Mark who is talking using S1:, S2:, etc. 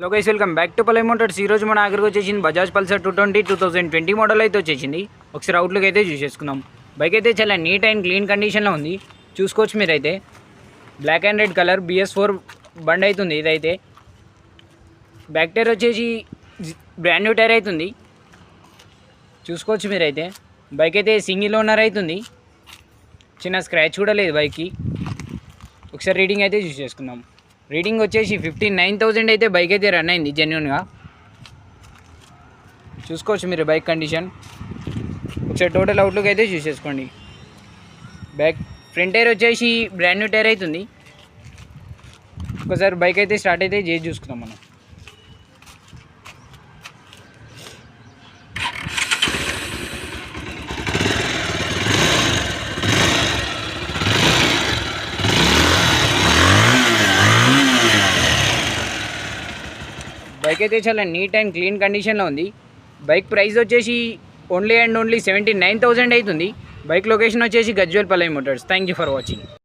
S1: Hello guys, welcome back to Pallavi Motors. ఈరోజు మన ఆఖరికి వచ్చేసింది బజాజ్ పల్సర్ 2020 మోడల్ అయితే వచ్చేసింది. ఒకసారి అవుట్లుక్ అయితే చూసేసుకుందాం. బైక్ అయితే చాలా నీట్ అండ్ క్లీన్ కండిషన్లో ఉంది. చూసుకోవచ్చు మీరైతే. Black and red colour BS4 బండి అవుతుంది ఇదైతే. బ్యాక్ టైర్ వచ్చేసి బ్రాండ్ న్యూ టైర్ అవుతుంది. చూసుకోవచ్చు మీరైతే. బైక్ అయితే సింగిల్ ఓనర్ అవుతుంది. చిన్న స్క్రాచ్ కూడా లేదు బైక్కి. ఒకసారి రీడింగ్ అయితే చూసేసుకుందాం. రీడింగ్ వచ్చేసి 59,000 అయితే బైక్ అయితే రన్ అయింది జెన్యున్గా. చూసుకోవచ్చు మీరు బైక్ కండిషన్. ఒకసారి టోటల్ అవుట్లుక్ అయితే చూసేసుకోండి. ఫ్రంట్ టైర్ వచ్చేసి బ్రాండ్ న్యూ టైర్ అవుతుంది. ఒకసారి బైక్ అయితే స్టార్ట్ అయితే చేసి చూసుకుందాం మనం. బైక్ అయితే చాలా నీట్ అండ్ క్లీన్ కండిషన్లో ఉంది. బైక్ ప్రైస్ వచ్చేసి ఓన్లీ 79,000 అవుతుంది. బైక్ లొకేషన్ వచ్చేసి Gajwel Pallavi Motors. Thank you for watching.